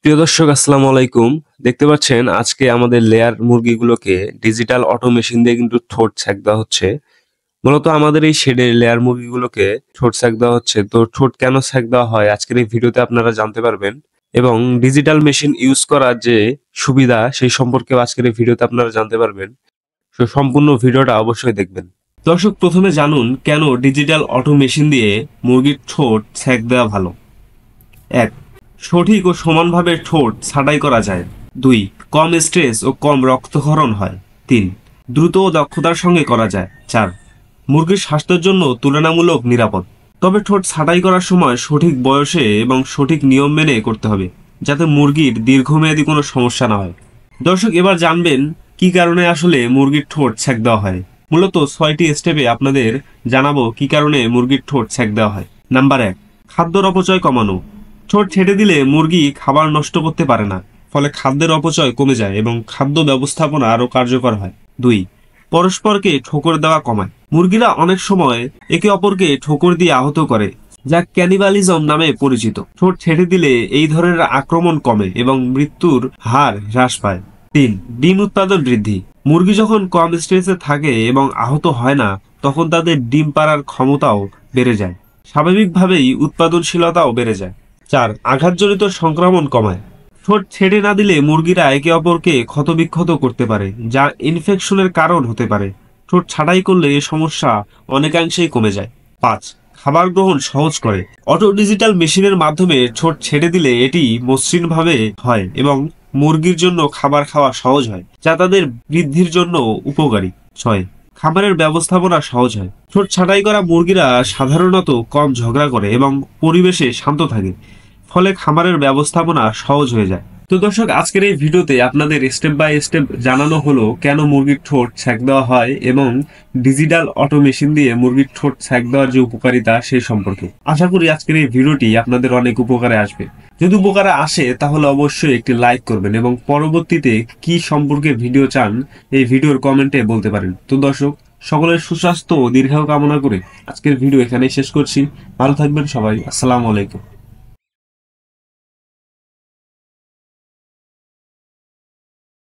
প্রিয় দর্শক আসসালামু আলাইকুম। দেখতে পাচ্ছেন আজকে আমাদের লেয়ার মুরগিগুলোকে ডিজিটাল অটো মেশিন দিয়ে কিন্তু ঠোঁট ছ্যাঁক দেওয়া হচ্ছে। মূলত আমাদের এই শেডের লেয়ার মুরগিগুলোকে ঠোঁট ছ্যাঁক দেওয়া হচ্ছে। তো ঠোঁট কেন ছ্যাঁক দেওয়া হয় আজকের এই ভিডিওতে আপনারা জানতে পারবেন এবং ডিজিটাল মেশিন ইউজ করার যে সুবিধা সেই সম্পর্কেও আজকের এই ভিডিওতে আপনারা জানতে পারবেন। তো সম্পূর্ণ ভিডিওটা অবশ্যই দেখবেন। দর্শক প্রথমে জানুন কেন ডিজিটাল অটো মেশিন দিয়ে মুরগির ঠোঁট ছ্যাঁক দেওয়া ভালো। ১. সঠিক ও সমানভাবে ঠোঁট ছাঁটাই করা যায়। ২. কম স্ট্রেস ও কম রক্তক্ষরণ হয়। ৩. দ্রুত ও দক্ষতার সঙ্গে করা যায়। ৪. মুরগির স্বাস্থ্যের জন্য তুলনামূলক নিরাপদ। তবে ঠোঁট ছাঁটাই করার সময় সঠিক বয়সে এবং সঠিক নিয়ম মেনে করতে হবে, যাতে মুরগির দীর্ঘমেয়াদী কোনো সমস্যা না হয়। দর্শক এবার জানবেন কি কারণে আসলে মুরগির ঠোঁট ছ্যাঁক দেওয়া হয়। মূলত ৬টি স্টেপে আপনাদের জানাবো কি কারণে মুরগির ঠোঁট ছ্যাঁক দেওয়া হয়। নাম্বার ১. খাদ্যর অপচয় কমানো। ঠোঁট ছেড়ে দিলে মুরগি খাবার নষ্ট করতে পারে না, ফলে খাদ্যের অপচয় কমে যায় এবং খাদ্য ব্যবস্থাপনা আরও কার্যকর হয়। ২. পরস্পরকে ঠোকর দেওয়া কমায়। মুরগিরা অনেক সময় একে অপরকে ঠোকর দিয়ে আহত করে, যা ক্যানিবালিজম নামে পরিচিত। ঠোঁট ছেড়ে দিলে এই ধরনের আক্রমণ কমে এবং মৃত্যুর হার হ্রাস পায়। ৩. ডিম উৎপাদন বৃদ্ধি। মুরগি যখন কম স্ট্রেসে থাকে এবং আহত হয় না, তখন তাদের ডিম পাড়ার ক্ষমতাও বেড়ে যায়। স্বাভাবিকভাবেই উৎপাদনশীলতাও বেড়ে যায়। ৪. আঘাতজনিত সংক্রমণ কমায়। ঠোঁট ছেড়ে না দিলে মুরগিরা একে অপরকে ক্ষতবিক্ষত করতে পারে, যা ইনফেকশনের কারণ হতে পারে। ঠোঁট ছাঁটাই করলে এই সমস্যা অনেকাংশেই কমে যায়। ৫. খাবার গ্রহণ সহজ করে। অটো ডিজিটাল মেশিনের মাধ্যমে ঠোঁট ছেড়ে দিলে এটি মসৃণভাবে হয় এবং মুরগির জন্য খাবার খাওয়া সহজ হয়, যা তাদের বৃদ্ধির জন্য উপকারী। ৬. খাবারের ব্যবস্থাপনা সহজ হয়। ঠোঁট ছাঁটাই করা মুরগিরা সাধারণত কম ঝগড়া করে এবং পরিবেশে শান্ত থাকে, ফলে খাবারের ব্যবস্থাপনা সহজ হয়ে যায়। তো দর্শক আজকের এই ভিডিওতে আপনাদের স্টেপ বাই স্টেপ জানানো হলো কেন মুরগির ঠোঁট ছ্যাঁক দেওয়া হয় এবং ডিজিটাল অটো মেশিন দিয়ে মুরগির ঠোঁট ছ্যাঁক দেওয়ার যে উপকারিতা সেই সম্পর্কে। আশা করি আজকের এই ভিডিওটি আপনাদের অনেক উপকারে আসবে। যদি উপকারে আসে তাহলে অবশ্যই একটি লাইক করবেন এবং পরবর্তীতে কি সম্পর্কে ভিডিও চান এই ভিডিওর কমেন্টে বলতে পারেন। তো দর্শক সকলের সুস্বাস্থ্য ও দীর্ঘায়ু কামনা করে আজকের ভিডিও এখানেই শেষ করছি। ভালো থাকবেন সবাই। আসসালামু আলাইকুম।